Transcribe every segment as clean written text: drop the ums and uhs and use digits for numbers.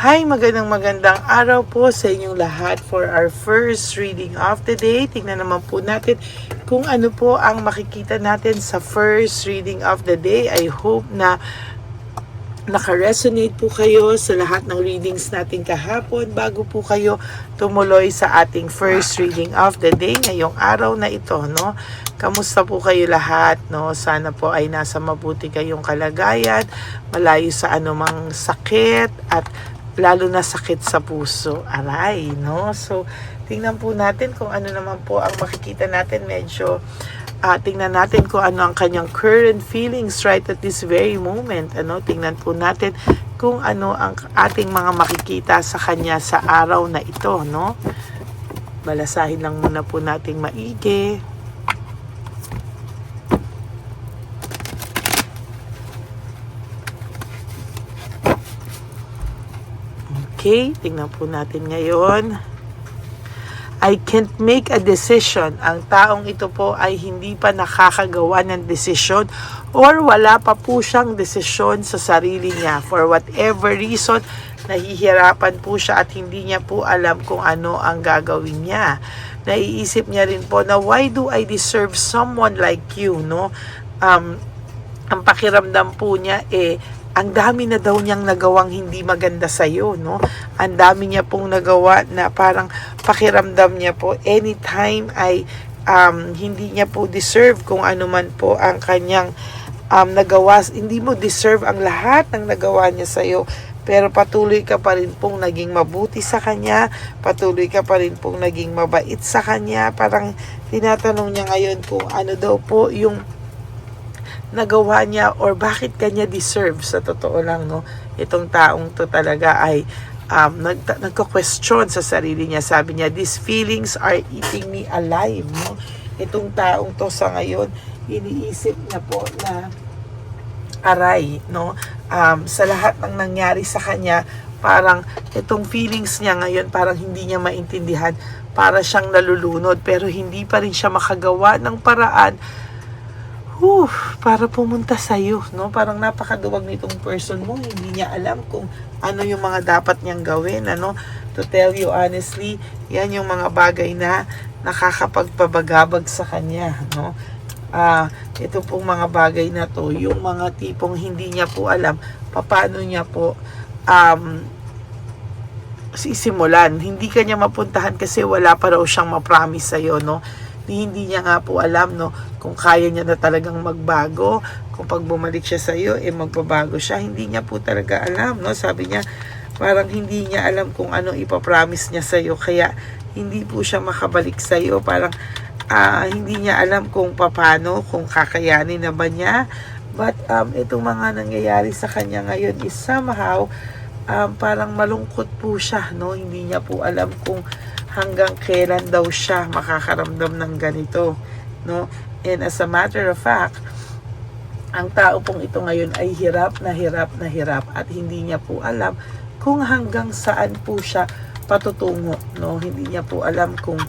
Hi, magandang araw po sa inyong lahat for our first reading of the day. Tingnan naman po natin kung ano po ang makikita natin sa first reading of the day. I hope na naka-resonate po kayo sa lahat ng readings natin kahapon bago po kayo tumuloy sa ating first reading of the day ngayong araw na ito, no? Kamusta po kayo lahat, no? Sana po ay nasa mabuti kayong kalagayan, malayo sa anumang sakit at lalo na sakit sa puso. Aray, no? So, tingnan po natin kung ano naman po ang makikita natin. Medyo tingnan natin kung ano ang kanyang current feelings right at this very moment. Tingnan po natin kung ano ang ating mga makikita sa kanya sa araw na ito, no? Balasahin lang muna po nating maigi. Okay, tingnan po natin ngayon. I can't make a decision. Ang taong ito po ay hindi pa nakakagawa ng desisyon or wala pa po siyang desisyon sa sarili niya. For whatever reason, nahihirapan po siya at hindi niya po alam kung ano ang gagawin niya. Naiisip niya rin po na why do I deserve someone like you, no? Ang pakiramdam po niya ang dami na daw niyang nagawang hindi maganda sa iyo, no? Ang dami niya pong nagawa na parang pakiramdam niya po anytime ay hindi niya po deserve kung ano man po ang kanyang nagawa. Hindi mo deserve ang lahat ng nagawa niya sa iyo. Pero patuloy ka pa rin pong naging mabuti sa kanya, patuloy ka pa rin pong naging mabait sa kanya. Parang tinatanong niya ngayon kung ano daw po yung nagawa niya or bakit kanya deserve. Sa totoo lang, no, itong taong to talaga ay nagko-question sa sarili niya. Sabi niya, these feelings are eating me alive, no? Itong taong to sa ngayon, iniisip niya po na aray, no? Sa lahat ng nangyari sa kanya, parang itong feelings niya ngayon, parang hindi niya maintindihan, para siyang nalulunod, pero hindi pa rin siya makagawa ng paraan para pumunta sa iyo, no? Parang napakaduwag nitong person mo, hindi niya alam kung ano yung mga dapat niyang gawin, To tell you honestly, yan yung mga bagay na nakakapagpabagabag sa kanya, no? Ito pong mga bagay na to, yung mga tipong hindi niya po alam paano niya po sisimulan. Hindi kanya mapuntahan kasi wala pa raw siyang ma-promise sa iyo, no? Hindi niya nga po alam, no, kung kaya niya na talagang magbago, kung pag bumalik siya sa iyo, magbabago siya. Hindi niya po talaga alam, no? Sabi niya, parang hindi niya alam kung ano ipapromise niya sa iyo, kaya hindi po siya makabalik sa iyo. Parang hindi niya alam kung paano, kung kakayanin na ba niya. But itong mga nangyayari sa kanya ngayon is somehow parang malungkot po siya, no? Hindi niya po alam kung hanggang kailan daw siya makakaramdam ng ganito, no? And as a matter of fact, ang tao pong ito ngayon ay hirap na hirap at hindi niya po alam kung hanggang saan po siya patutungo, no? Hindi niya po alam kung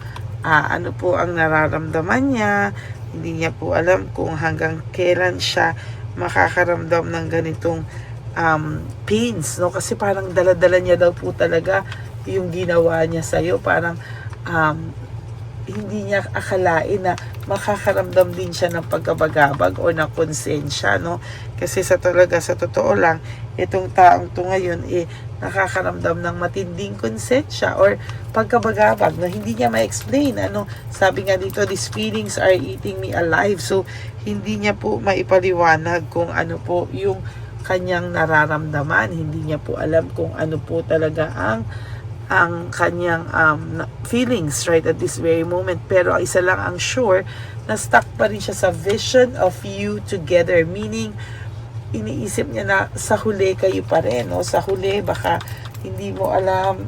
ano po ang nararamdaman niya, hindi niya po alam kung hanggang kailan siya makakaramdam ng ganitong pains, no? Kasi parang dala-dala niya daw po talaga yung ginawa niya sa iyo. Parang hindi niya akalain na makakaramdam din siya ng pagkabagabag o ng konsensya, no? Kasi sa totoo lang, itong taong to ngayon nakakaramdam ng matinding konsensya or pagkabagabag na hindi niya ma-explain. Sabi nga dito, these feelings are eating me alive. So hindi niya po maipaliwanag kung ano po yung kanyang nararamdaman. Hindi niya po alam kung ano po talaga ang kanyang feelings right at this very moment. Pero isa lang ang sure, na stuck pa rin siya sa vision of you together. Meaning, iniisip niya na sa huli kayo pa rin, no? Sa huli, baka hindi mo alam,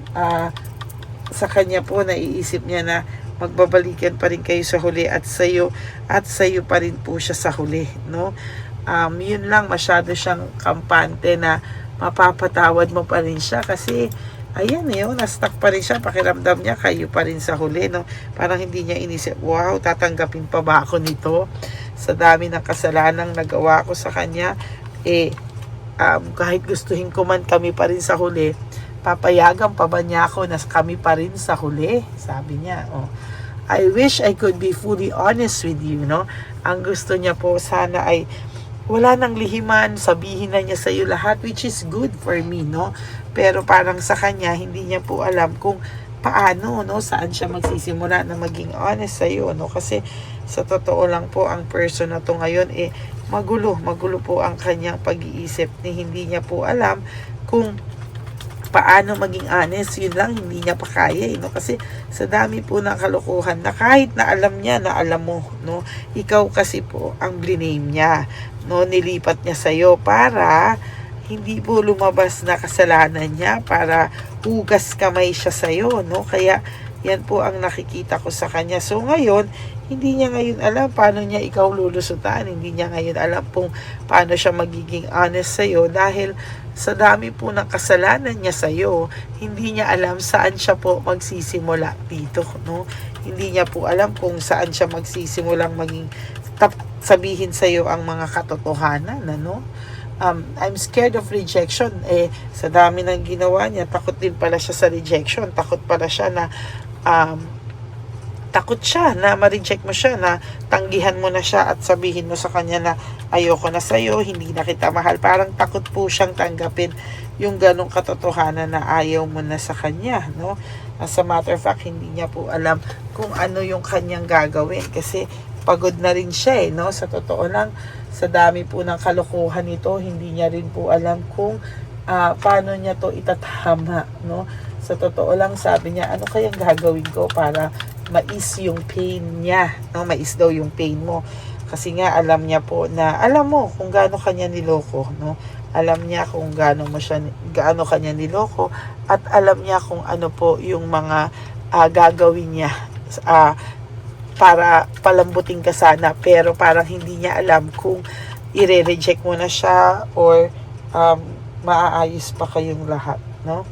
sa kanya po, naiisip niya na magbabalikan pa rin kayo sa huli at sa'yo pa rin po siya sa huli, no? Yun lang, masyado siyang kampante na mapapatawad mo pa rin siya kasi ayan na-stuck pa rin siya. Pakiramdam niya kayo pa rin sa huli, no? Parang hindi niya inisip, wow, tatanggapin pa ba ako nito? Sa dami ng kasalanang nagawa ko sa kanya, kahit gustuhin ko man, kami pa rin sa huli. papayagan pa ba niya ako na kami pa rin sa huli? Sabi niya, oh. I wish I could be fully honest with you, no? Ang gusto niya po sana ay wala nang lihiman, sabihin na niya sa iyo lahat, which is good for me, no? Pero parang sa kanya, hindi niya po alam kung paano, no? Saan siya magsisimula na maging honest sa iyo, no? Kasi sa totoo lang po, ang person na to ngayon, magulo po ang kanyang pag-iisip, hindi niya po alam kung paano maging honest. Yun lang, hindi niya pa kaya, no? Kasi sa dami po ng kalokohan na kahit na alam niya na alam mo, no? Ikaw kasi po ang blame niya, no? Nilipat niya sa'yo para hindi po lumabas na kasalanan niya, para hugas kamay siya sa'yo, no? Kaya yan po ang nakikita ko sa kanya. So ngayon, hindi niya ngayon alam paano niya ikaw lulusutan. Hindi niya ngayon alam kung paano siya magiging honest sa'yo dahil sa dami po ng kasalanan niya sa'yo, hindi niya alam saan siya po magsisimula dito, no? Hindi niya po alam kung saan siya magsisimulang maging sabihin sa'yo ang mga katotohanan, ano? I'm scared of rejection. Sa dami ng ginawa niya, takot din pala siya sa rejection. Takot pala siya na takot siya na ma-reject mo siya, na tanggihan mo na siya at sabihin mo sa kanya na ayoko na sa'yo, hindi na kita mahal. Parang takot po siyang tanggapin yung ganong katotohanan na ayaw mo na sa kanya, no? As a matter of fact, hindi niya po alam kung ano yung kanyang gagawin kasi pagod na rin siya, no? Sa totoo lang, sa dami po ng kalokohan nito, hindi niya rin po alam kung paano niya to itatama, no? Sa totoo lang, sabi niya, ano kayang gagawin ko para mais yung pain niya, no? Mais daw yung pain mo. Kasi nga, alam niya po na, alam mo kung gaano kanya niloko, no? Alam niya kung gaano kanya niloko, at alam niya kung ano po yung mga gagawin niya para palambutin ka sana, pero parang hindi niya alam kung i-reject mo na siya or maaayos pa kayong lahat, no?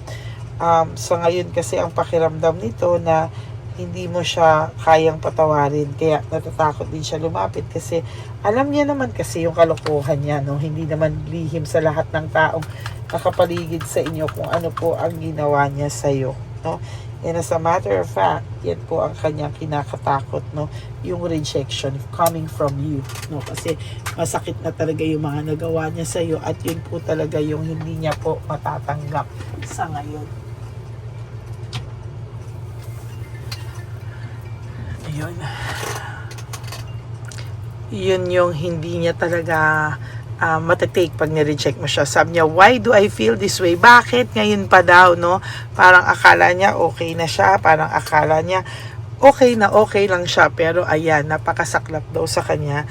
So ngayon kasi ang pakiramdam nito na hindi mo siya kayang patawarin, kaya natatakot din siya lumapit kasi alam niya naman kasi yung kalokohan niya, no? Hindi naman lihim sa lahat ng taong nakapaligid sa inyo kung ano po ang ginawa niya sa iyo, no? And as a matter of fact, yan po ang kanyang kinakatakot, no? Yung rejection coming from you, no? Kasi masakit na talaga yung mga nagawa niya sa iyo at yun po talaga yung hindi niya po matatanggap sa ngayon. Yun yung hindi niya talaga matatake pag nireject mo siya. Sabi niya, why do I feel this way? Bakit ngayon pa daw, no? Parang akala niya okay na siya, parang akala niya okay lang siya, pero ayan, napakasaklap daw sa kanya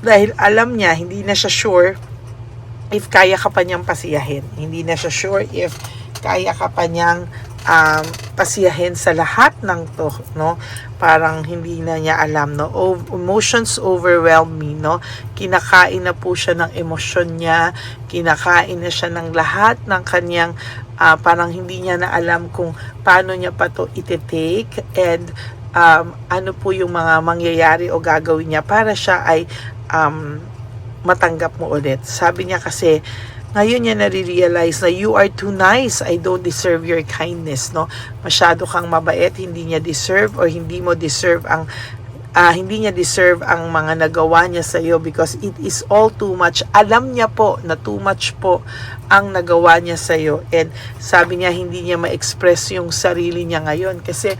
dahil alam niya, hindi na siya sure if kaya ka pa niyang pasiyahin, hindi na siya sure if kaya ka pa niyang pasiyahin sa lahat ng to, no? Parang hindi na niya alam, no? Emotions overwhelm me, no? Kinakain na po siya ng emosyon niya, kinakain na siya ng lahat ng kanyang parang hindi niya na alam kung paano niya pa to iti-take and ano po yung mga mangyayari o gagawin niya para siya ay matanggap mo ulit. Sabi niya kasi ngayon niya nare-realize na you are too nice, I don't deserve your kindness, no? Masyado kang mabait, hindi niya deserve or hindi mo deserve ang hindi niya deserve ang mga nagawa niya sa iyo because it is all too much. Alam niya po na too much po ang nagawa niya sa iyo, and sabi niya hindi niya ma-express yung sarili niya ngayon kasi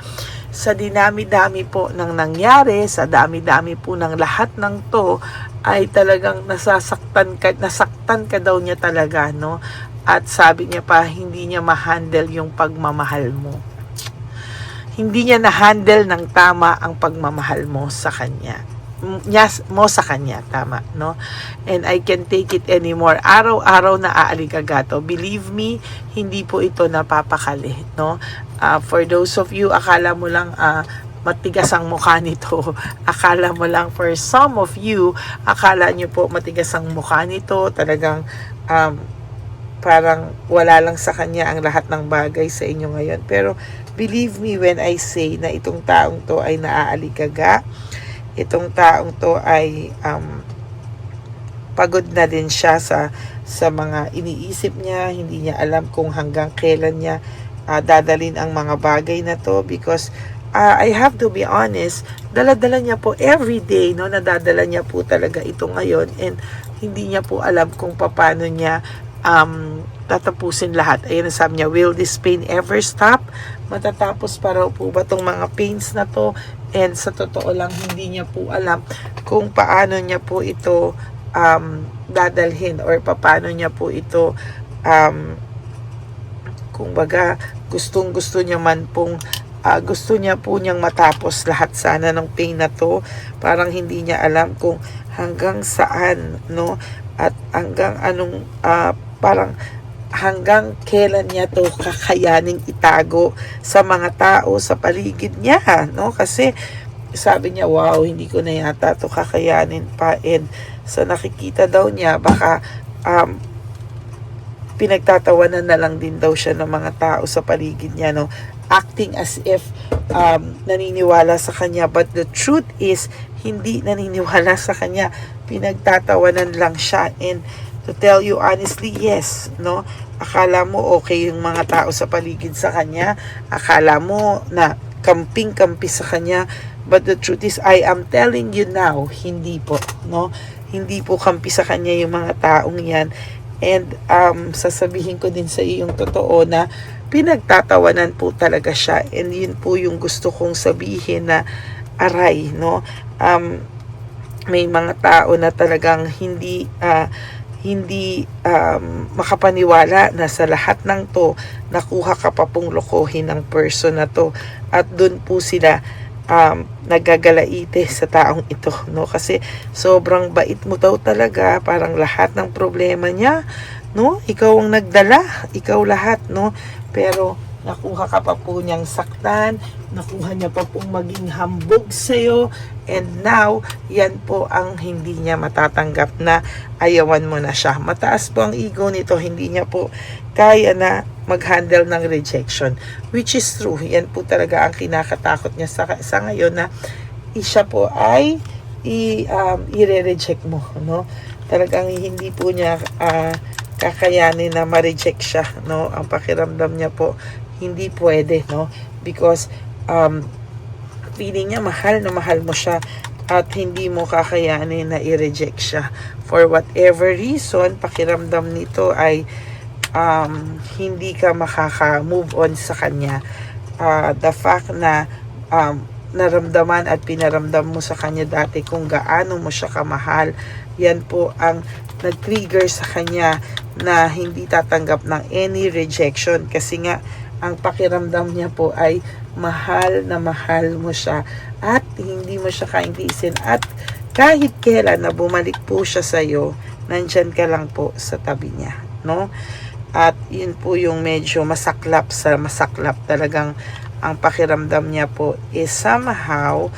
sa dinami-dami po ng nangyari, sa dami-dami po ng lahat ng to, ay talagang nasaktan ka daw niya talaga, no? At sabi niya pa, hindi niya ma-handle yung pagmamahal mo. Hindi niya na-handle ng tama ang pagmamahal mo sa kanya. Sa kanya, tama, no? And I can't take it anymore. Araw-araw na aaligagato. Believe me, hindi po ito napapakali, no? For those of you, akala mo lang matigas ang mukha nito. Akala mo lang, for some of you, akala nyo po matigas ang mukha nito. Talagang parang wala lang sa kanya ang lahat ng bagay sa inyo ngayon. Pero believe me when I say na itong taong to ay naaaligaga. Itong taong to ay pagod na din siya sa sa mga iniisip niya, hindi niya alam kung hanggang kailan niya dadalin ang mga bagay na to, because I have to be honest, dala-dala niya po every day, no, nadadala niya po talaga ito ngayon, and hindi niya po alam kung paano niya tatapusin lahat. Ayun, sabi niya, will this pain ever stop? Matatapos pa raw po ba tong mga pains na to? And sa totoo lang, hindi niya po alam kung paano niya po ito dadalhin, or paano niya po ito kung baga gustong-gusto niya man pong gusto niya po niyang matapos lahat sana ng pain na to. Parang hindi niya alam kung hanggang saan, no, at hanggang anong parang hanggang kailan niya to kakayaning itago sa mga tao sa paligid niya, no? Kasi sabi niya, wow, hindi ko na yata to kakayanin pa, and sa nakikita daw niya, baka pinagtatawanan na lang din daw siya ng mga tao sa paligid niya, no? Acting as if naniniwala sa kanya, but the truth is hindi naniniwala sa kanya, pinagtatawanan lang siya. And to tell you honestly, yes, no, akala mo okay yung mga tao sa paligid sa kanya, akala mo na kamping-kampi sa kanya, but the truth is, I am telling you now, hindi po, no, hindi po kampi sa kanya yung mga taong yan. And sasabihin ko din sa iyo yung totoo na pinagtatawanan po talaga siya, and yun po yung gusto kong sabihin na aray, no, may mga tao na talagang hindi makapaniwala na sa lahat ng to nakuha ka pa pong lokohin ng person na to, at dun po sila nagagalaite sa taong ito, no, kasi sobrang bait mo daw talaga, parang lahat ng problema niya, no, ikaw ang nagdala, ikaw lahat, no, pero nakuha ka pa po niyang saktan, nakuha niya pa pong maging hambog sa'yo, and now, yan po ang hindi niya matatanggap, na ayawan mo na siya. Mataas po ang ego nito, hindi niya po kaya na mag-handle ng rejection, which is true. Yan po talaga ang kinakatakot niya sa ngayon, na siya po ay i-reject mo, no? Talagang hindi po niya kakayanin na ma-reject siya, no? Ang pakiramdam niya po, hindi pwede, no? Because feeling niya mahal na mahal mo siya, at hindi mo kakayanin na i-reject siya. For whatever reason, pakiramdam nito ay hindi ka makaka-move on sa kanya. The fact na naramdaman at pinaramdam mo sa kanya dati kung gaano mo siya kamahal, yan po ang nag-trigger sa kanya na hindi tatanggap ng any rejection, kasi nga ang pakiramdam niya po ay mahal na mahal mo siya, at hindi mo siya kaintiisin, at kahit kailan na bumalik po siya sa iyo, nandyan ka lang po sa tabi niya, no? At yun po yung medyo masaklap talagang ang pakiramdam niya po is somehow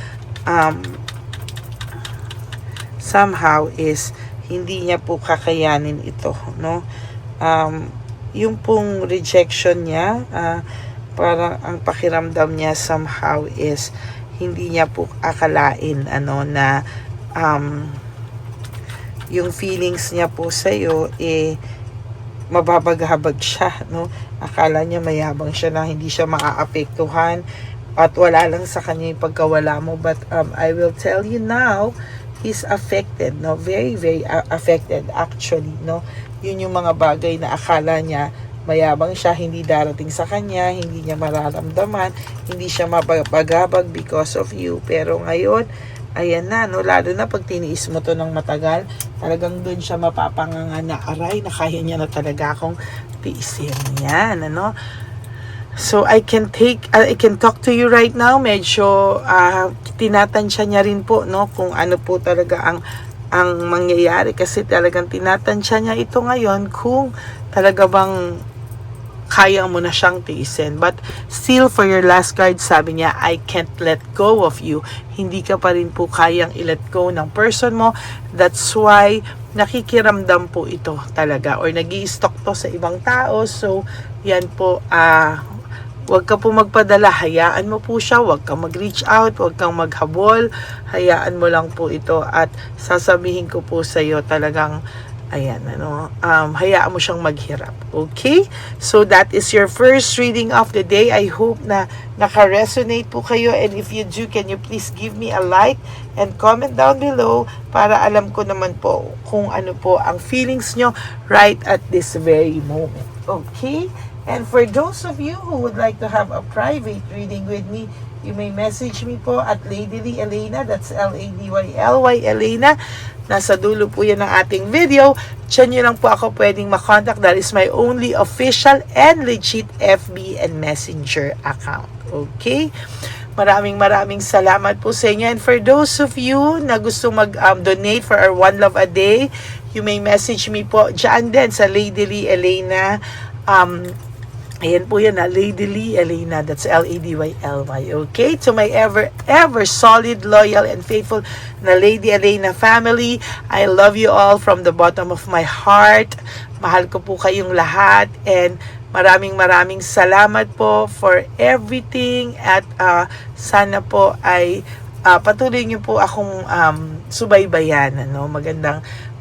is hindi niya po kakayanin ito, no? Yung pong rejection niya, parang ang pakiramdam niya somehow is hindi niya po akalain na yung feelings niya po sa iyo mababaghabag siya, no? Akala niya mayabang siya na hindi siya maaapektuhan at wala lang sa kanya yung pagkawala mo, but I will tell you now, he's affected, no? Very very affected actually, no? Yun yung mga bagay na akala niya mayabang siya, hindi darating sa kanya, hindi niya mararamdaman, hindi siya mabagabag because of you. Pero ngayon, ayan na, no, lalo na pag tiniis mo to ng matagal, talagang doon siya mapapanganga na aray, na kaya niya na talaga akong tiisin yan, ano. So I can talk to you right now. Medyo tinatansya niya rin po, no, kung ano po talaga ang mangyayari, kasi talagang tinatansya niya ito ngayon kung talaga bang kaya mo na siyang tiisin. But still, for your last card, sabi niya, I can't let go of you. Hindi ka pa rin po kayang i-let go ng person mo. That's why nakikiramdam po ito talaga, or nag-i-stock to sa ibang tao. So yan po, wag ka po magpadala, hayaan mo po siya, wag kang mag-reach out, wag kang maghabol, hayaan mo lang po ito, at sasabihin ko po sa iyo talagang ayan, hayaan mo siyang maghirap. Okay? So, that is your first reading of the day. I hope na naka-resonate po kayo. And if you do, can you please give me a like and comment down below para alam ko naman po kung ano po ang feelings nyo right at this very moment. Okay? And for those of you who would like to have a private reading with me, you may message me po at Ladyly Elena. That's Ladyly Elena. Nasa dulo po yan ng ating video. Diyan nyo lang po ako pwedeng makontak. That is my only official and legit FB and Messenger account. Okay? Maraming salamat po sa inyo. And for those of you na gusto mag-donate for our One Love a Day, you may message me po dyan din sa Ladyly Elena. Ayan po yan na, Ladyly Elena. That's Ladyly. Okay? To my ever solid, loyal, and faithful na Lady Elena family, I love you all from the bottom of my heart. Mahal ko po kayong lahat. And maraming salamat po for everything. At sana po ay patuloy niyo po akong subaybayan.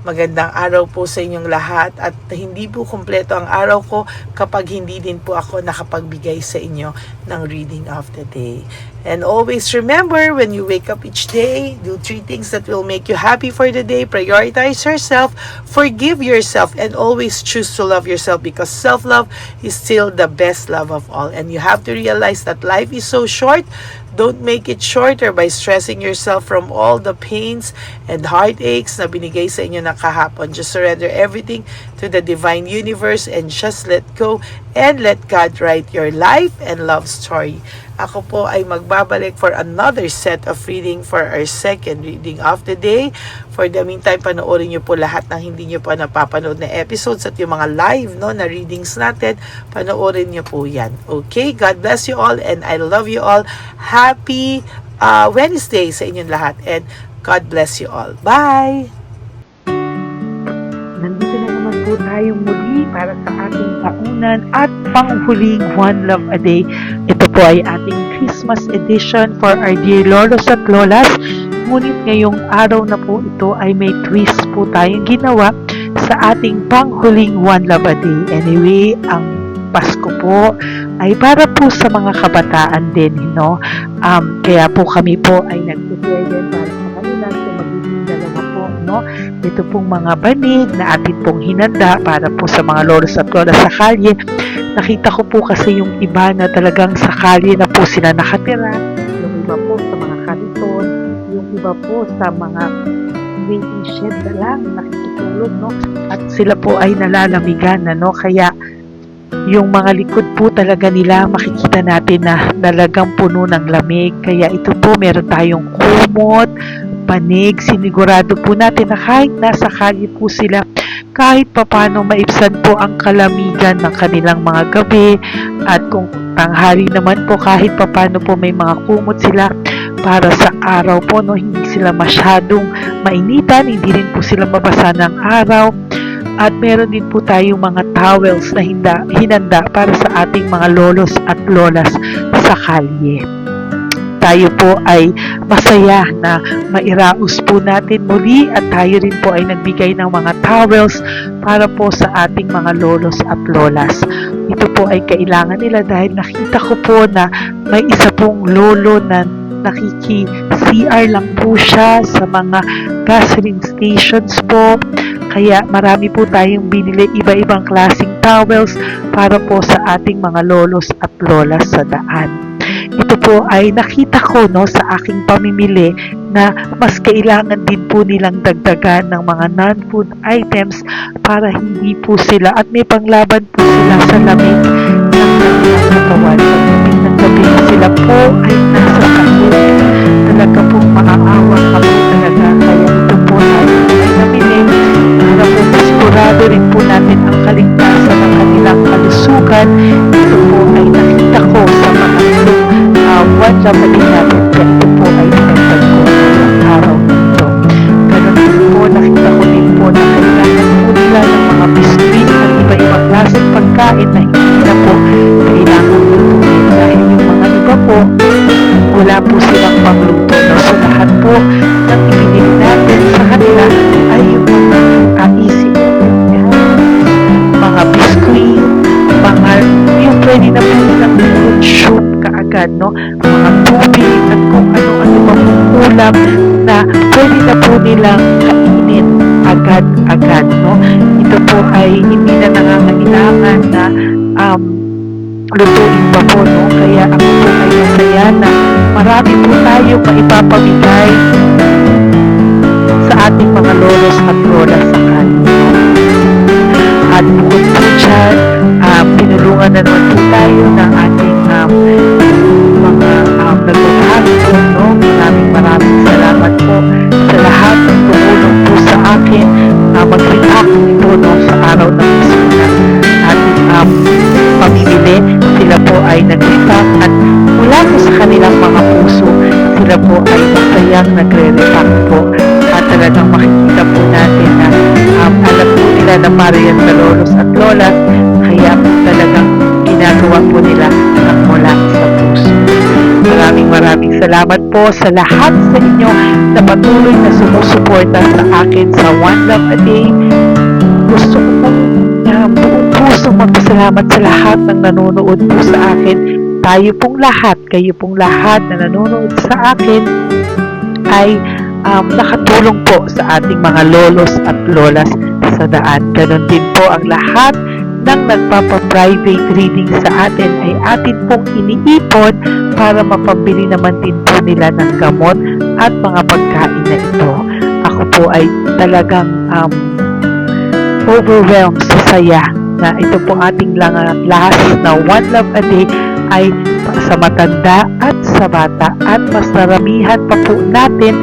Magandang araw po sa inyong lahat at hindi po kumpleto ang araw ko kapag hindi din po ako nakapagbigay sa inyo ng reading of the day. And always remember, when you wake up each day, do 3 things that will make you happy for the day. Prioritize yourself, forgive yourself, and always choose to love yourself because self-love is still the best love of all. And you have to realize that life is so short. Don't make it shorter by stressing yourself from all the pains and heartaches na binigay sa inyo na kahapon. Just surrender everything to the divine universe and just let go and let God write your life and love story. Ako po ay magbabalik for another set of reading for our second reading of the day. For the meantime, panoorin nyo po lahat ng hindi nyo pa napapanood na episodes at yung mga live na readings natin, panoorin nyo po yan. Okay? God bless you all and I love you all. Happy Wednesday sa inyong lahat and God bless you all. Bye! Nandito na naman po tayong muli para sa ating takunan at panghuling One Love a Day. Ito po ay ating Christmas edition for our dear Lolos at Lolas. Ngunit ngayong araw na po ito ay may twist po tayong ginawa sa ating panghuling One Love a Day. Anyway, ang Pasko po ay para po sa mga kabataan din, kaya po kami po ay nag-prepare din para sa kanila sa magiging dalawa po, ito pong mga banig na atin pong hinanda para po sa mga lolos at lolas sa kalye. Nakita ko po kasi yung iba na talagang sa kalye na po sila nakatira, yung iba po sa mga kariton, yung iba po sa mga waiting shed na lang nakikitulog, at sila po ay nalalamigan, kaya yung mga likod po talaga nila makikita natin na talagang puno ng lamig. Kaya ito po meron tayong kumot, panig, sinigurado po natin na kahit nasa kalye po sila, kahit papano maibsan po ang kalamigan ng kanilang mga gabi, at kung tanghali naman po kahit papano po may mga kumot sila para sa araw po, hindi sila masyadong mainitan, hindi rin po sila mabasa ng araw. At meron din po tayong mga towels na hinanda para sa ating mga lolos at lolas sa kalye. Tayo po ay masaya na mairaos po natin muli at tayo rin po ay nagbigay ng mga towels para po sa ating mga lolos at lolas. Ito po ay kailangan nila dahil nakita ko po na may isa pong lolo na nakiki-CR lang po siya sa mga gasoline stations po. Kaya marami po tayong binili iba-ibang klaseng towels para po sa ating mga lolos at lolas sa daan. Ito po ay nakita ko sa aking pamimili na mas kailangan din po nilang dagdagan ng mga non-food items para hindi po sila at may panglaban po sila sa lamig ng kanilang katawan. Pagdating ng gabi sila po ay nasa sakit. Talaga pong maaawa ka po talaga. Kaya ito po ay namili para po masigurado rin po natin ang kaligtasan ng kanilang kalusugan. Ito po ay nakita ko sa mga One Love a Day natin. Kaya ito po ay pinagpag ko ng araw nito. Ganun din po, nakita ko din po na kailangan po nila ng mga biskuit at iba-ibang klaseng pagkain na hindi na po kailangan lutuin. Dahil yung mga iba po, wala po silang pagluto. So lahat po ng ibinili natin sa kanila ay yung mga easy dyan, no? Mga tubig at kung ano-ano pang ulam na pwede na po nilang kainin agad-agad, no? Ito po ay hindi na nangangailangan na lutuin pa po, no? Kaya ako po ay masaya na marami po tayo maipapamigay sa ating mga lolos at lola sa kanila. At bukod po dyan, pinulungan na naman po tayo ng ating mga nagtatapon, no? Maraming salamat po sa lahat ng tumulong po sa akin mag-react ito, no? Sa araw ng Isuna ating pamimili. Sila po ay nag-react at mula po sa kanilang mga puso, sila po ay masayang nagre-react po. At talagang makikita po natin na alam po nila na Marian sa lolos at lolas, kaya talagang ginagawa po nila ng mula sa puso. Maraming salamat po sa lahat sa inyo na patuloy na sumusuporta sa akin sa One Love a Day. Gusto ko pong buong puso magpasalamat sa lahat ng nanonood po sa akin. Tayo pong lahat, kayo pong lahat na nanonood sa akin ay nakatulong po sa ating mga lolos at lolas sa daan. Ganon din po ang lahat ng nagpapa-private reading sa atin ay atin pong iniipon para mapambili naman din po nila ng gamot at mga pagkain na ito. Ako po ay talagang overwhelmed sa saya na ito pong ating last na One Love a Day ay sa matanda at sa bata at mas naramihan pa po natin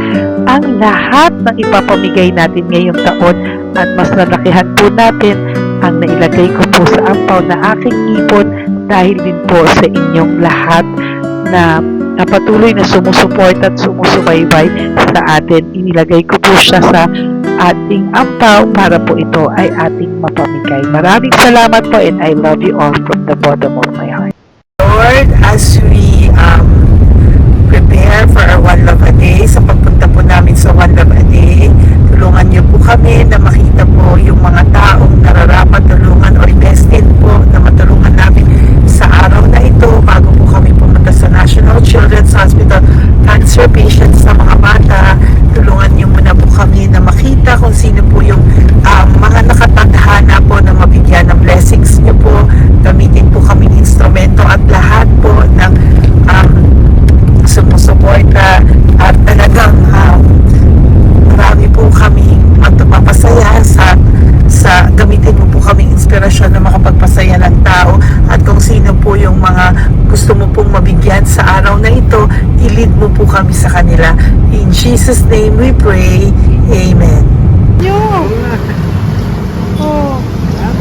ang lahat ng ipapamigay natin ngayong taon at mas nalakihan po natin ang nailagay ko po sa ampaw na aking ipon dahil din po sa inyong lahat na patuloy na sumusuporta at sumusubaybay sa atin. Inilagay ko po siya sa ating ampaw para po ito ay ating mapamigay. Maraming salamat po and I love you all from the bottom of my heart. Lord, as we prepare for our One Love a Day, sa pagpunta po namin sa One Love a Day, tulungan niyo po kami na makita po yung mga taong nararapat tulungan o destined po na matulungan namin sa araw na ito bago po kami pumunta sa National Children's Hospital. Cancer patients na mga bata, tulungan niyo muna po kami na makita kung sino po yung mga nakatadhana po na mabigyan ng blessings niyo po. Gamitin po kaming instrumento at lahat po ng sumusuporta at talagang marami po kami magpapasaya sa gamitin mo po kaming inspirasyon na makapagpasaya ng tao at kung sino po yung mga gusto mo pong mabigyan sa araw na ito, i-lead mo po kami sa kanila. In Jesus' name we pray. Amen.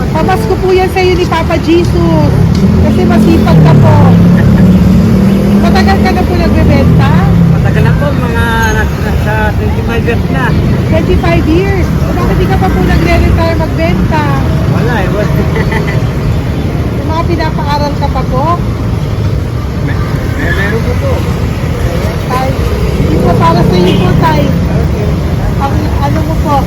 Pamasko po yan sa'yo ni Papa Jesus. Kasi masipag ka po. Matagal ka na po nagbebenta? Matagal na po, mga nasa 25 years na. 25 years. Bakit di ka pa po nagre-retire magbenta? Wala eh, wala. Yung mga pinapaaral ka pa po? Meron po po. Tay, hindi po para sa iyo po, Tay. Ang ano mo po?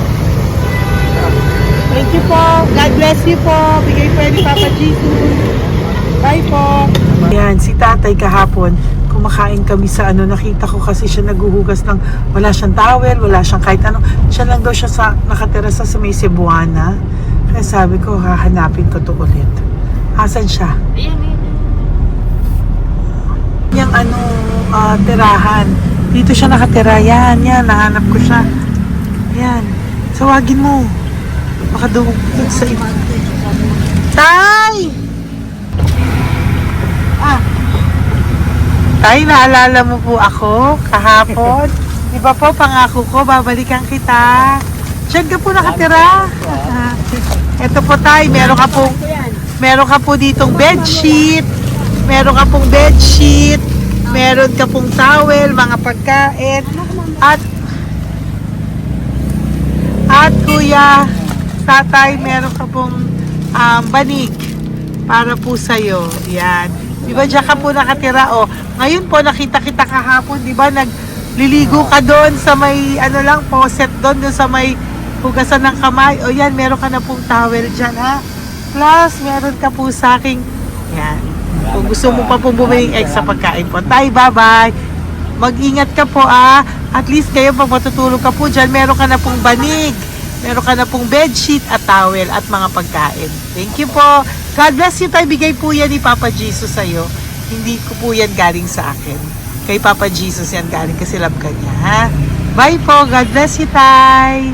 Thank you po. God bless you po. Bigay po yan ni Papa Jesus. Bye po. Yan, si tatay kahapon, kumakain kami sa nakita ko kasi siya naguhugas ng, wala siyang towel, wala siyang kahit ano. Siya lang daw siya nakatira sa may Cebuana. Kaya sabi ko, hahanapin ko to ulit. Asan siya? Yung tirahan. Dito siya nakatira. Yan, nahanap ko siya. Yan. Tawagin mo. Baka doon sa iba. Tay! Tay, naalala mo po ako kahapon? Di ba po, pangako ko, babalikan kita. Diyan ka po nakatira. Ito po tay, meron ka po ditong bedsheet. Meron ka pong bedsheet. Meron ka pong towel, mga pagkain. At kuya, tatay, meron ka pong banig para po sa'yo. Yan. Di ba diyan ka po nakatira? O, ngayon po nakita kita kahapon, di ba? Nagliligo ka doon sa may, faucet doon sa may hugasan ng kamay. O yan, meron ka na pong towel dyan, ha? Plus, meron ka po sa aking, yan. Kung gusto mo pa po bumili ng extra pagkain po. Tay, bye-bye. Mag-ingat ka po At least kayo pag matutulog ka po dyan, meron ka na pong banig. Meron ka na pong bedsheet at towel at mga pagkain. Thank you po. God bless you, Tay. Bigay po yan ni Papa Jesus sa'yo. Hindi ko po yan galing sa akin. Kay Papa Jesus yan galing kasi love ka niya, ha? Bye po. God bless you, Tay.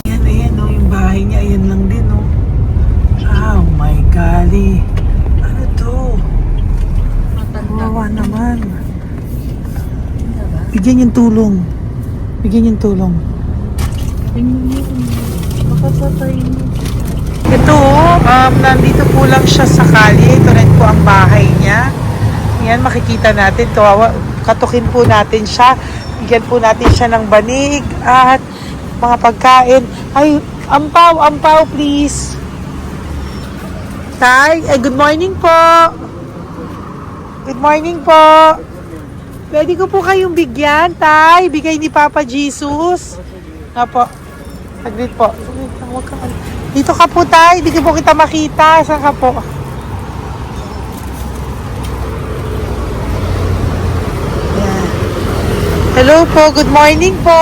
Ayan, yung bahay niya. Ayan lang din, Oh my golly. Ano to? Wawa naman. Bigyan yung tulong. Bigyan yung tulong. Ito, nandito po lang siya sa kalye. Ito rin po ang bahay niya. Yan, makikita natin. Katukin po natin siya. Bigyan po natin siya ng banig at mga pagkain. Ay, ampaw, please. Tay, good morning po. Good morning po. Pwede ko po kayong bigyan, Tay. Bigay ni Papa Jesus. Apo. Saglit po. Saglit lang, huwag ka. Dito ka po, Tay. Hindi ko po kita makita. Saan ka po? Yan. Hello po. Good morning po.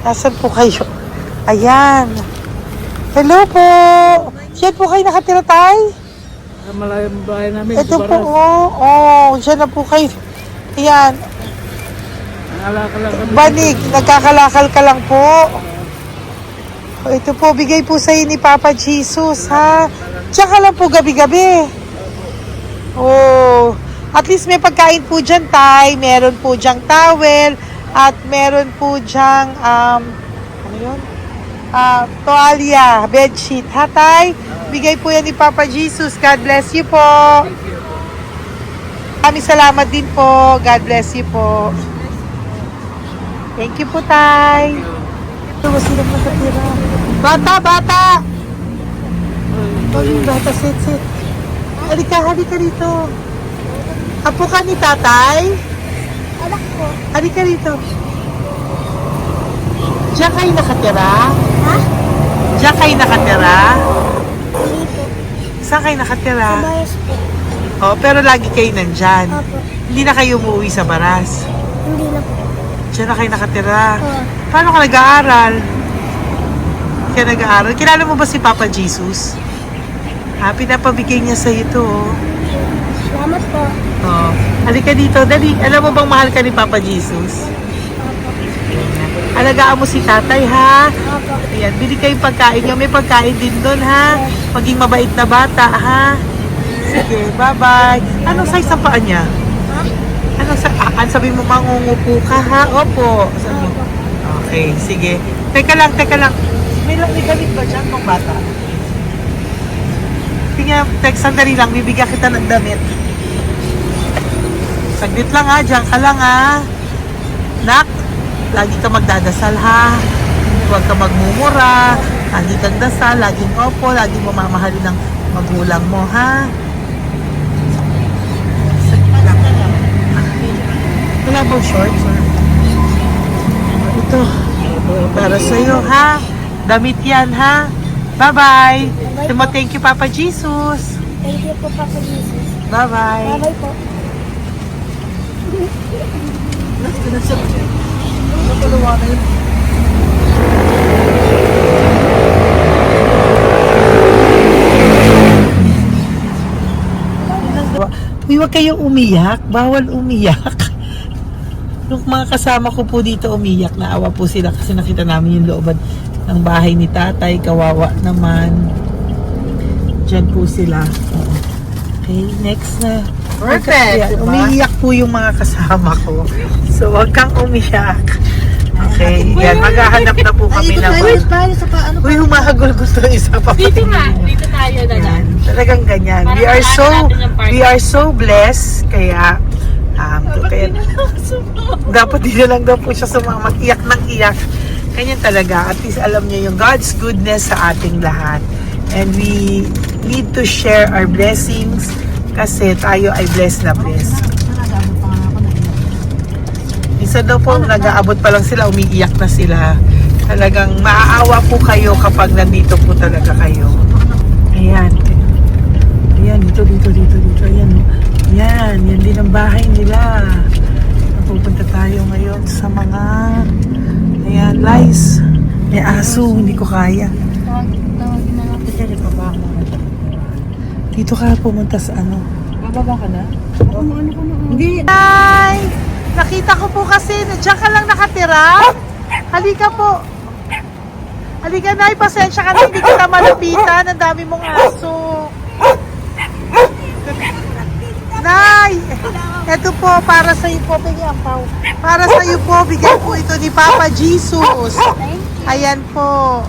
Nasaan po kayo? Ayan. Hello po. Diyan po kayo nakatira, Tay? Malayang bahay namin. Ito po, dyan na po kayo. Ayan. Nalakal lang kami. Banig, nagkakalakal ka lang po. Ito po, bigay po sa'yo ni Papa Jesus, ha? Diyan ka lang po gabi-gabi. At least may pagkain po dyan, Tay. Meron po dyang towel. At meron po dyang, ano yun? Toalya, bedsheet. Ha, Tay? Bigay po yan ni Papa Jesus. God bless you po. Maraming salamat din po. God bless you po. Thank you po, Tay. Ito, sino mo natira? Bata! Bata, sit. Halika dito. Apo ka ni Tatay? Anak ko. Halika rito. Diyan kayo nakatira? Ha? Diyan kayo nakatira? Hindi po. Saan kayo nakatira? Bayas po. Pero lagi kayo nandyan. Opo. Hindi na kayo umuwi sa Baras. Hindi na po. Diyan na kayo nakatira. Oo. Paano ka nag-aaral? Kaya nag-aaral. Kilala mo ba si Papa Jesus? Pinapabigay niya sa'yo ito, Salamat po. Halika dito. Dali. Alam mo bang mahal ka ni Papa Jesus? Alagaan mo si Tatay, ha? Opo. Ayan, bili kayong pagkain nyo. May pagkain din doon, ha? Maging mabait na bata, ha? Sige, bye-bye. Anong size ang paa niya? Ha? Sabi mo, mangungupo ka, ha? Opo. Sabi mo. Okay, sige. Teka lang. May gamit ba dyan pang bata? Tingnan, sandali lang. Bibigyan kita ng damit. Saglit lang, ha? Diyan ka lang, ha? Nak, lagi ka magdadasal, ha? Huwag ka magmumura. Lagi kang dasal, laging opo, laging mamamahalin ng magulang mo, ha? Saglit lang. Wala bang shorts? Ito. Para sa'yo, ha? Damit yan, ha? Bye-bye. Thank you, Papa Jesus. Thank you po, Papa Jesus. Bye-bye. Bye-bye po. Uy, huwag kayong umiyak. Bawal umiyak. Nung mga kasama ko po dito umiyak, naawa po sila kasi nakita namin yung looban ng bahay ni Tatay. Kawawa naman. Diyan po sila. Okay, next na. Perfect, Yan, diba? umiiyak po yung mga kasama ko. So, huwag kang umiyak. Okay, yan. Maghahanap na po kami ng... Uy, humahagol gusto isa pa. Dito tayo na lang. Yan, talagang ganyan. Para We are so blessed. Kaya, dapat dito lang daw po siya sumama. Iyak ng iyak. Ganyan talaga. At least alam niyo yung God's goodness sa ating lahat. And we need to share our blessings kasi tayo ay blessed na blessed. Minsan daw po, nag-aabot pa lang sila, umiiyak na sila. Talagang maaawa po kayo kapag nandito po talaga kayo. Ayan. Ayan, dito. Ayan, oh. Yan din ang bahay nila. Pupunta tayo ngayon sa mga, ayan, lice. May aso, hindi ko kaya. Tawagin na lang. Dito ka pumunta sa ano? Bababa ka na? Hindi. Hi! Nakita ko po kasi, diyan ka lang nakatira. Halika po. Halika, Nay, pasensya ka na, hindi kita malapitan. Ang dami mong aso. Nay! Ito po, para sa iyo po, bigyan pa. Para sa iyo po, bigyan po ito ni Papa Jesus. Ayan po.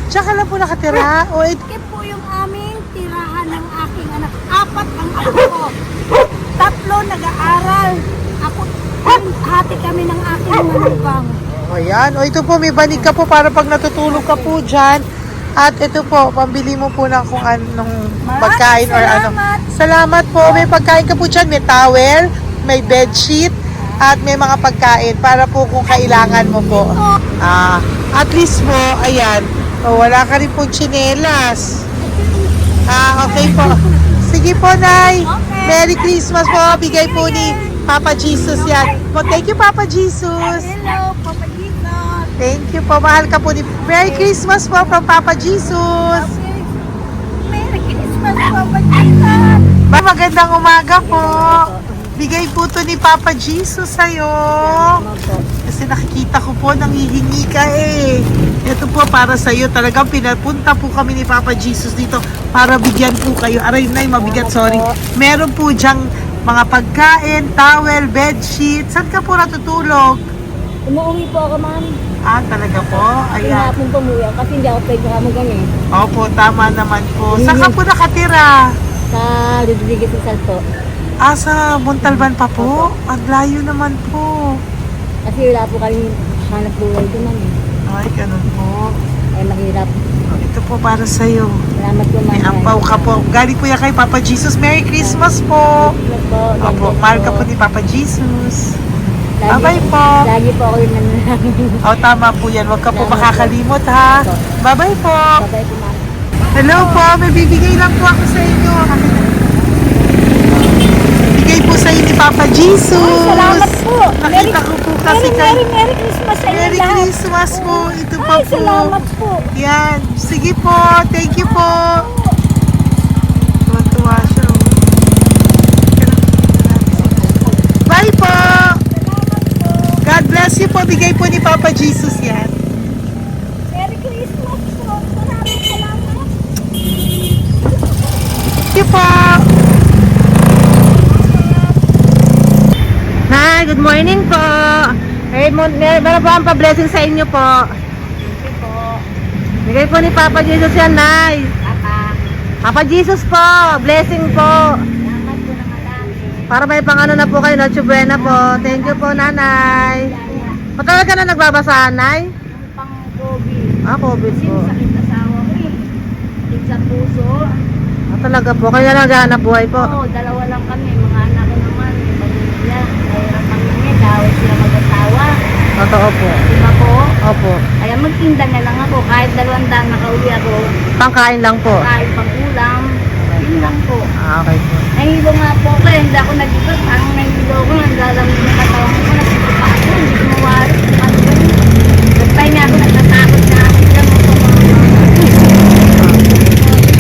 Diyan ka lang po nakatira. O, Ito po yung aming tirahan ng aking anak. 4 ang anak ko. 3 nag-aaral. Ako, hati kami ng aking manugang. ayan. O, ito po, may banig ka po para pag natutulog ka po dyan. At ito po, pambili mo po ng kung anong pagkain or ano. Salamat po. May pagkain ka po dyan. May towel, may bedsheet, at may mga pagkain para po kung kailangan mo po. At least po, ayan. O, wala ka rin po tsinelas. Okay po. Sige po, Nay. Merry Christmas po. Bigay po ni Papa Jesus yan. Thank you, Papa Jesus. Hello, Papa Jesus. Thank you po. Mahal ka po ni... Merry Christmas po from Papa Jesus. Merry Christmas, Papa Jesus. Magandang umaga po. Bigay po to ni Papa Jesus sa'yo. Kasi nakikita ko po, nanghihingi ka eh. Ito po para sa'yo. Talagang pinapunta po kami ni Papa Jesus dito para bigyan po kayo. Aray, Nay, mabigat, sorry. Meron po dyang mga pagkain, towel, bedsheet. Saan ka po natutulog? Umuwi po ako, ma'am. Talaga po? Ayan. Pinapong pumuya kasi hindi ako pwede kamagan eh. Opo, tama naman po. Saan ka po nakatira? Sa Rodriguez Rizal po. Sa Montalban pa po? Ang layo naman po. Kasi wala po kami hanap buhay doon, ma'am eh. Ay, ganun po. Ay mahirap. Ito po para sa'yo. Salamat po, ma'am. May ampaw ka po. Galing po yan kay Papa Jesus. Merry Christmas po. Salamat po. Opo, mahal ka po ni Papa Jesus. Lagi- Bye-bye po. Lagi po ako yung nanalangin. Tama po yan. Huwag ka po Salamat po. makakalimot ha. Bye-bye po. Bye-bye po, ma'am. Hello po. May bibigay lang po ako sa inyo. Bigay po sa inyo ni Papa Jesus. Salamat po. Nakita ko po kasi kay... Merry Christmas sa inyo Merry lahat. Christmas po. Ito pa Ay, po. salamat po. Yan. Sige po. Thank you po. Tuwa-tuwa siya. Bye po. God bless you po. Bigay po ni Papa Jesus yan. Merry Christmas po. Maraming salamat. Thank you po. Nay, good morning po. Meron po ang pa-blessing sa inyo po. Thank you po. Bigay po ni Papa Jesus yan, Nay. Papa. Papa Jesus po, blessing po. Salamat po ng marami. Para may pangano na po kayo, Noche Buena po. Thank you po, Nanay. Matagal ka na nagbabasahan, Nay? Yung pang-COVID. COVID Kasi po. sakit asawa ko eh. Sakit sa puso. Talaga po, kayo na naghahanap buhay po. Oo, 2 lang kami. Mga anak ko naman. Yung pamilya. Mayroon kami niya. Dawit sila mag-asawa. Totoo po. Diba po? Opo. Kaya magtinda na lang ako. Kahit 200 nakauwi ako. Pangkain lang po. Kahit pang-ulam. Yun lang po. Okay po. Nahilo nga po ako eh. Hindi ako nag-ibat. Parang nahilo ko. Naglalamig ng katawan ko. Nagsipa ako. Hindi ko mawari. Ano ganun. Nagpahinga ako. Nagtatakot na ako. Lang ako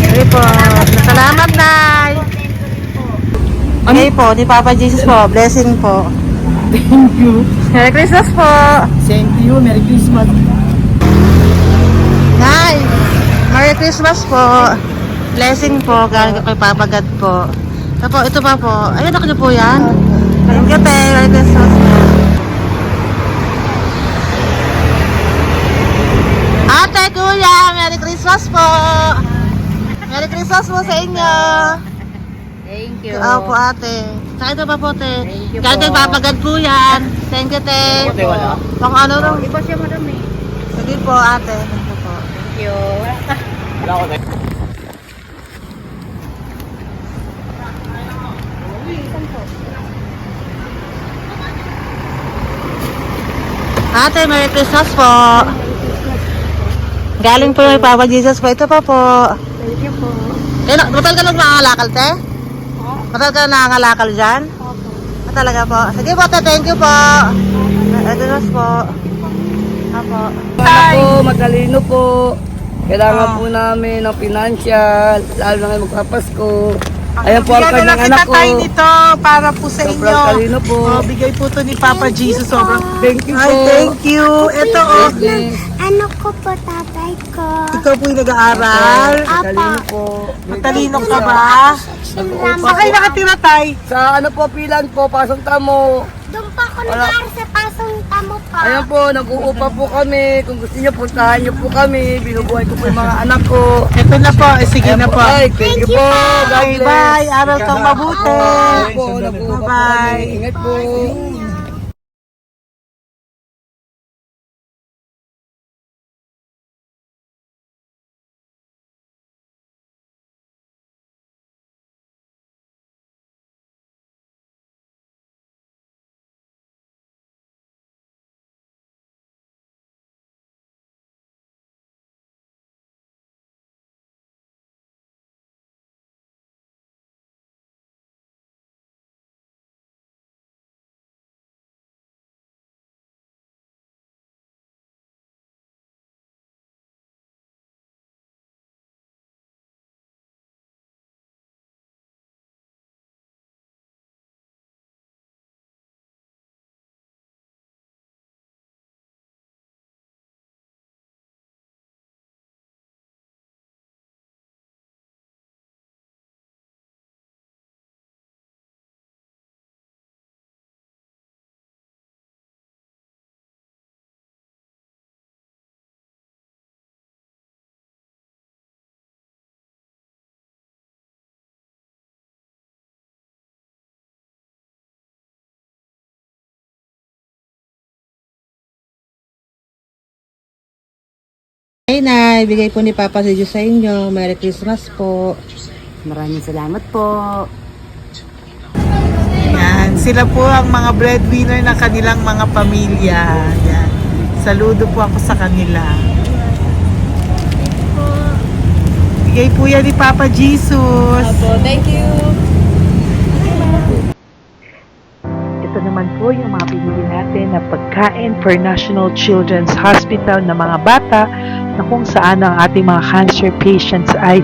Okay po. Salamat, Nay. Okay po, ni Papa Jesus po. Blessing po. Thank you. Merry Christmas po. Same to you. Merry Christmas. Nay, Merry Christmas po. Blessing po, galing kay Papa God po. Ito pa po. Ayun, ako niyo po yan. Thank you, te. Merry Christmas po. Ate, kuya, Merry Christmas po. Merry Christmas po sa inyo. Thank you. Po, ate. Saka ito pa po, te. Thank you Galing kay po. Papa God po yan. Thank you, te. Ate, wala. Pang ano rin. Iba siya madami. Sige po, ate. Thank you po. Thank you. Wala ko na. Ate, Merry Christmas po. Galing po kay Papa Jesus po. Ito pa po. Thank you po. Matagal ka lang nangangalakal, te? Matagal ka lang nangangalakal dyan? Opo. Talaga po. Sige po, te. Thank you po. Ito na po. Apo. Para po, matalino po. Kailangan po namin ng financial, lalo na ngayon magpapasko. Ayan po ang Bigyan na kanyang lang anak kita ko. tayo nito para po sa Sobrang inyo. talino po. Bigay po to ni Papa Jesus. Sobrang Thank you po. Ay, thank you. Ito oh. Ano ko po tatay ko? Ikaw po yung nag-aaral. Matalino po. Matalino ka ba? Salamat. Saan kayo nakatira, tay? Sa ano po, pilan po, pasong tamo. Doon pa ako nag-aaral sa pasong tamo pa. Ayan po, nag-uupa po kami. Kung gusto niyo, puntahan niyo po kami. Binubuhay ko po yung mga anak ko. Ito na po. Sige na po. Ay, thank you po. God Bye, bless. bye. Aral kang mabuti. Po, nag-uupa po Bye. kami. Ingat po. Ay, Nay. Bigay po ni Papa Jesus sa inyo. Merry Christmas po. Maraming salamat po. Yan. Sila po ang mga breadwinner ng kanilang mga pamilya. Yan. Saludo po ako sa kanila. Bigay po yan ni Papa Jesus. Thank you. Ito naman po yung mga binili natin na pagkain for National Children's Hospital na mga bata na kung saan ang ating mga cancer patients ay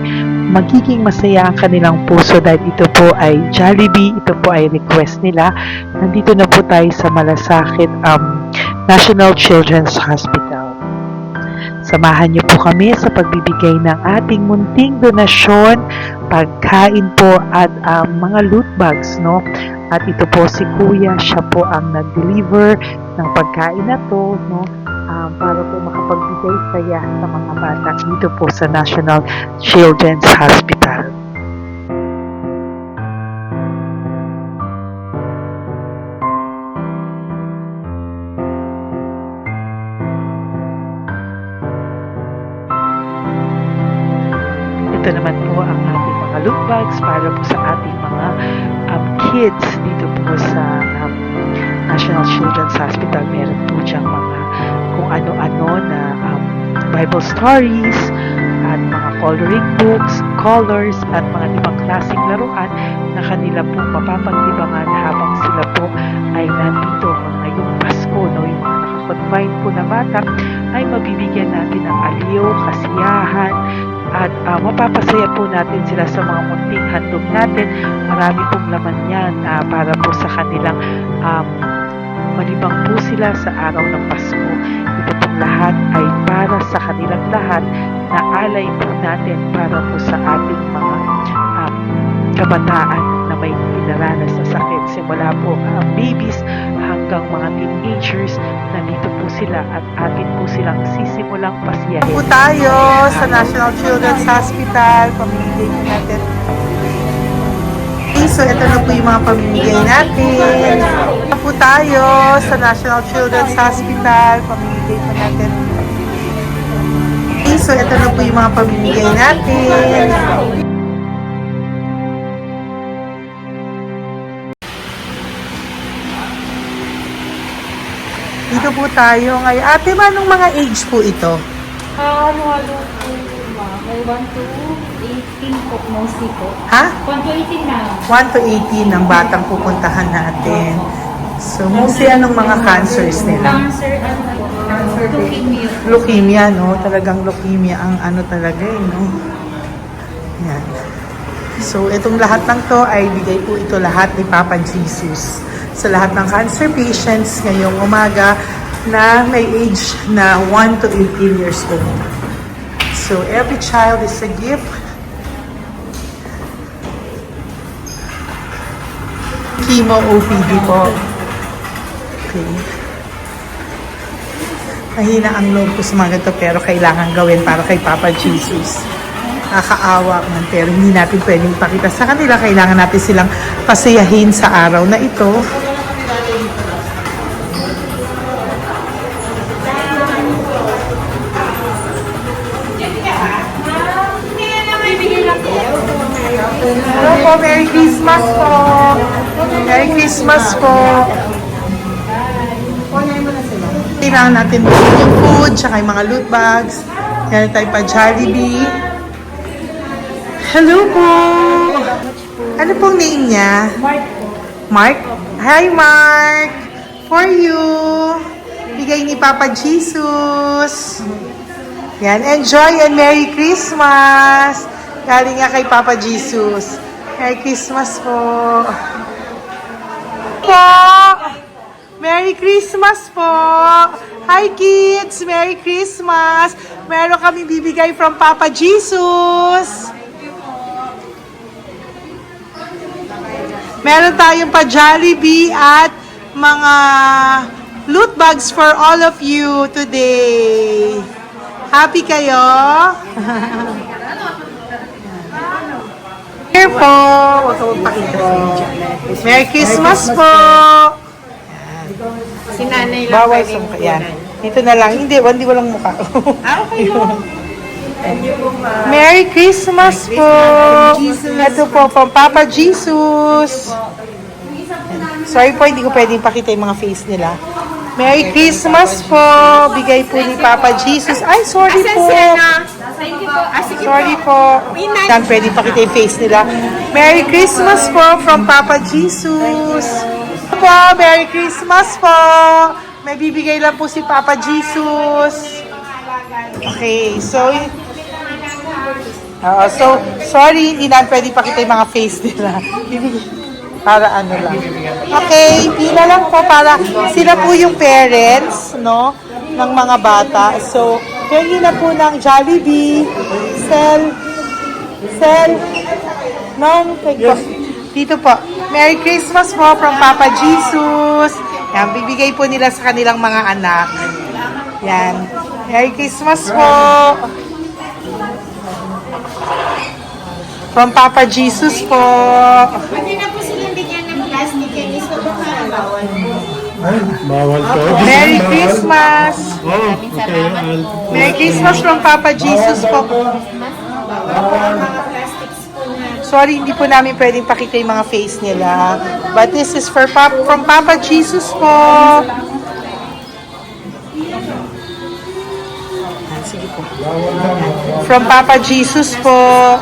magiging masaya ang kanilang puso dahil ito po ay Jollibee, ito po ay request nila. Nandito na po tayo sa Malasakit National Children's Hospital. Samahan niyo po kami sa pagbibigay ng ating munting donasyon, pagkain po at mga loot bags, no? At ito po si Kuya, siya po ang nag-deliver ng pagkain na to, no? Para po makapagbigay saya sa mga bata dito po sa National Children's Hospital. Ito naman po ang ating mga loot bags para po sa ating mga kids dito po sa National Children's Hospital. Meron po diyang mga kung ano-ano na Bible stories at mga coloring books, colors at mga ibang klaseng laruan na kanila po mapapagdibangan habang sila po ay nandito ngayong Pasko, no? Yung mga nakakonfine po na bata ay mabibigyan natin ng aliw, kasiyahan at mapapasaya po natin sila sa mga munting handog natin. Marami pong laman yan para po sa kanilang malibang po sila sa araw ng Pasko. Ito pong lahat ay para sa kanilang lahat na alay po natin para po sa ating mga kabataan na may dinaranas na sakit. Simula po babies hanggang mga teenagers, nandito po sila at atin po silang sisimulang pasiyahin. Po tayo sa National Children's Hospital. Pamimigay po natin. So, ito na po yung mga pamimigay natin. Ito po tayo sa National Children's Hospital. Pamimigay po natin. So, ito na po yung mga pamimigay natin. Dito po tayo ngayon. Ate, manong mga age po ito? Halo-halo po, ma'am. May 1 to 18 po, mostly po. Ha? 1 to 18 na. 1 to 18 ang batang pupuntahan natin. So, mostly anong mga cancers nila? Cancer, ano po? Leukemia. Leukemia, no? Talagang leukemia ang ano talaga eh, no? Yan. So, itong lahat ng to ay bigay po ito lahat ni Papa Jesus sa lahat ng cancer patients ngayong umaga na may age na 1 to 18 years old. So, every child is a gift. Chemo OPD po. Okay. Mahina ang loob ko sa mga ito pero kailangan gawin para kay Papa Jesus. Nakakaawa man pero hindi natin pwedeng ipakita sa kanila. Kailangan natin silang pasayahin sa araw na ito. Hello po, Merry Christmas po! Merry Christmas po! Kailangan natin bilhin yung food, tsaka yung mga loot bags. Yan tayo pa Jollibee. Hello po! Ano pong name niya? Mark po. Mark? Hi Mark! For you! Bigay ni Papa Jesus! Yan, enjoy and Merry Christmas! Galing nga kay Papa Jesus. Merry Christmas po! Po! Merry Christmas po! Hi kids! Merry Christmas! Meron kami bibigay from Papa Jesus! Meron tayong pa Jollibee at mga loot bags for all of you today. Happy kayo? Here po. Huwag ka magpakita sa video. Merry Christmas po. Si nanay lang Bawal pwedeng sa mukha. Yan. Dito na lang. Hindi walang mukha. Okay lang. Merry Christmas po. Ito po, from Papa Jesus. Sorry po, hindi ko pwedeng pakita yung mga face nila. Merry Christmas po. Bigay po ni Papa Jesus. Ay, sorry po. Thank you po. Sorry po. Hindi pwedeng pakita yung face nila. Merry Christmas po from Papa Jesus. Po, Merry Christmas po. May bibigay lang po si Papa Jesus. Okay, so sorry, hindi na pwede pakita yung mga face nila. Para ano lang. Okay, pila lang po para sila po yung parents, no, ng mga bata. So, hingi na po ng Jollibee, dito po. Merry Christmas po from Papa Jesus. Yan, bibigay po nila sa kanilang mga anak. Yan. Merry Christmas po. From Papa Jesus po. Pwede na po silang bigyan ng plastic yan. Iso ba ka bawal po? Bawal po. Merry Christmas. Oh, okay. Merry Christmas from Papa Jesus po. Mga plastics po na. Sorry, hindi po namin pwedeng pakita yung mga face nila. But this is for from Papa Jesus po. Sige po. From Papa Jesus po.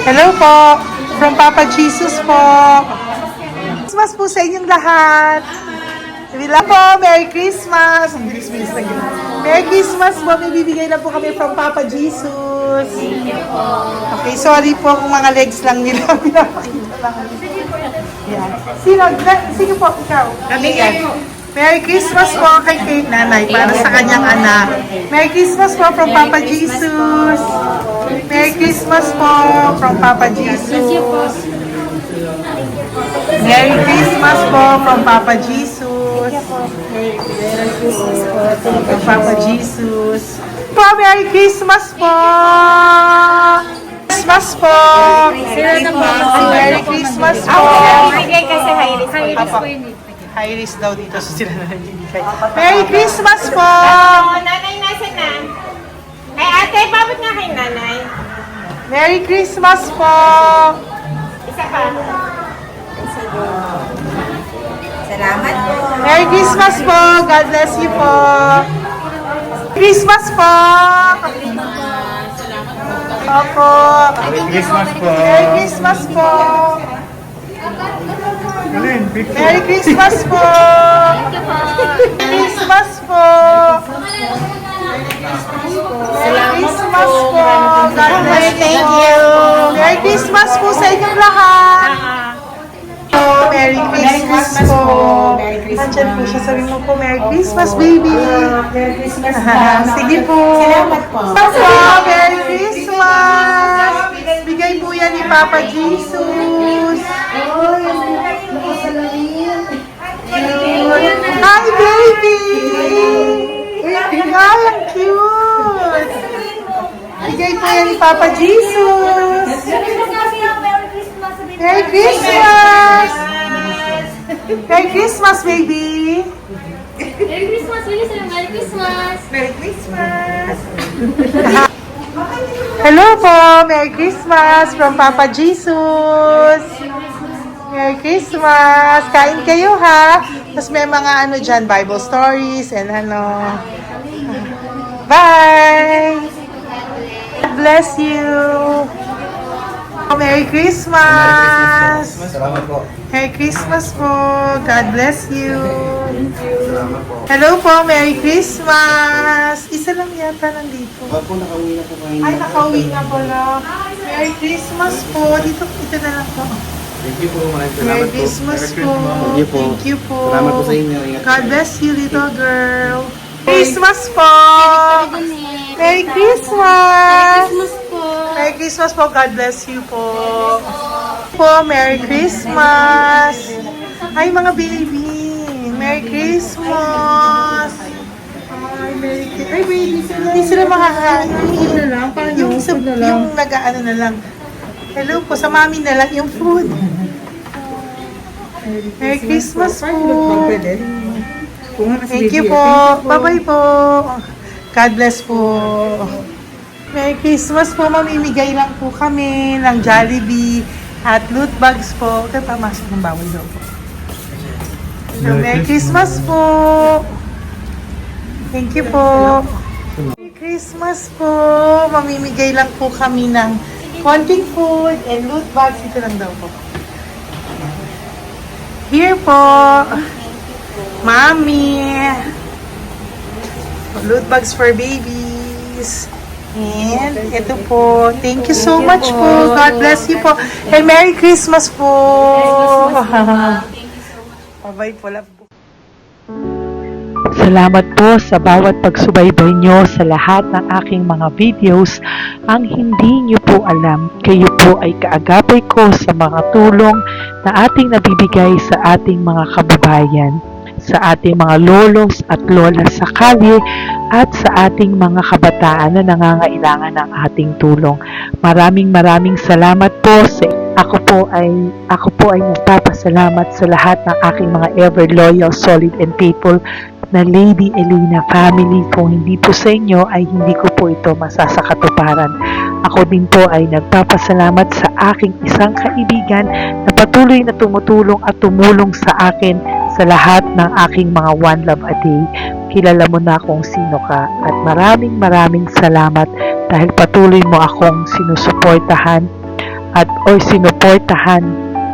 Hello po. From Papa Jesus po. Christmas po sa inyong lahat. Wala po. Merry Christmas. Ang bilis-bilis na yun. Merry Christmas po. May bibigay na po kami from Papa Jesus. Okay, sorry po kung mga legs lang nila. Pinapakita lang. Yan. Sino po? Ikaw. Yan. Merry Christmas po kay nanay para sa kanyang anak. Merry Christmas po from Papa Jesus. Merry Christmas po from Papa Jesus. Merry Christmas po from Papa Jesus. From Papa Jesus. Po, Merry Christmas po. Christmas po. Merry Christmas po. Bigay kasi high-risk. High-risk po yun. High-risk daw dito so sila na nagbibigay. Merry Christmas po! Nanay, nasa na? Ay, ate, pabot nga kay nanay. Merry Christmas po! Isa pa. Salamat po. Merry Christmas po! God bless you po! Christmas po! Opo. Merry Christmas po. Merry Christmas po! Alin, picture. Merry Christmas po! Christmas po! Merry Christmas po! God bless you. Thank you. Merry Christmas po sa inyong lahat! Merry Christmas po! Nandiyan po siya. Sabi mo po, Merry Christmas, baby! Merry Christmas sige po! Salamat po! Merry Christmas! Bigay po yan ni Papa Jesus! Hi, baby! Ay, ang cute! Bigay po yan ni Papa Jesus! Merry Christmas! Merry Christmas, baby! Merry Christmas! Merry Christmas! Merry Christmas! Hello po! Merry Christmas from Papa Jesus! Merry Christmas! Kain kayo ha! Tapos may mga ano dyan, Bible stories and ano. Bye! God bless you! Merry Christmas! Salamat po. Merry Christmas po! God bless you! Hello po! Merry Christmas! Isa lang yata nandito. Opo, nakauwi na po kayo. Ay, nakauwi na pala. Merry Christmas po! Dito na lang po. Thank you po. Maraming salamat Merry po. Christmas po! Thank you po. Thank you po! Salamat po sa inyo. Ingat God bless you, little girl! Christmas po! Merry Christmas! Merry Christmas po! God bless you po! Merry Christmas! Ay, mga baby! Merry Christmas! Ay, baby! Hindi sila makakain. Yung nag-ano na lang. Hello po, sa mami na lang yung food. Merry Christmas po! Thank you po. Bye-bye po. God bless po. Merry Christmas po. Mamimigay lang po kami ng Jollibee at loot bags po. Ito pamasok ng bawal daw po. So, Merry Christmas po. Thank you po. Merry Christmas po. Mamimigay lang po kami ng konting food and loot bags. Ito lang daw po. Here po. Mommy! Loot bags for babies. And ito po. Thank you so much po. God bless you po. And Merry Christmas po. Bye-bye po. Love po. Salamat po sa bawat pagsubaybay nyo sa lahat ng aking mga videos. Ang hindi nyo po alam, kayo po ay kaagapay ko sa mga tulong na ating nabibigay sa ating mga kababayan, sa ating mga lolos at lola sa kalye at sa ating mga kabataan na nangangailangan ng ating tulong. Maraming salamat po sa ako po ay nagpapasalamat sa lahat ng aking mga ever loyal, solid and faithful na Lady Elena family. Kung hindi po sa inyo ay hindi ko po ito masasakatuparan. Ako din po ay nagpapasalamat sa aking isang kaibigan na patuloy na tumutulong at tumulong sa akin sa lahat ng aking mga One Love a Day. Kilala mo na kung sino ka at maraming salamat dahil patuloy mo akong sinusuportahan sinuportahan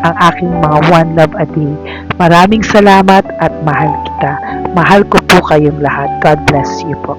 ang aking mga One Love a Day. Maraming salamat at mahal kita. Mahal ko po kayong lahat. God bless you po.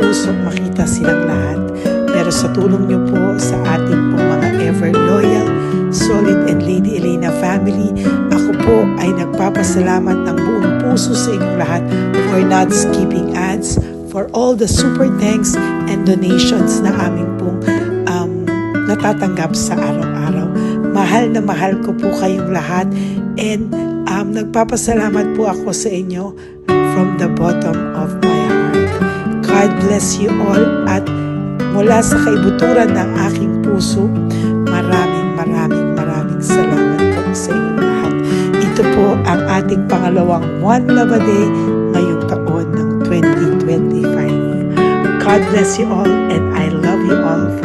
Pusong makita silang lahat. Pero sa tulong niyo po sa ating pong mga ever loyal, solid and Lady Elena family, ako po ay nagpapasalamat ng buong puso sa inyong lahat for not skipping ads, for all the super thanks and donations na aming pong natatanggap sa araw-araw. Mahal na mahal ko po kayong lahat and nagpapasalamat po ako sa inyo from the bottom of my heart. God bless you all at mula sa kaibuturan ng aking puso, maraming salamat po sa inyong lahat. Ito po ang ating pangalawang One Love a Day ngayong taon ng 2025. God bless you all and I love you all.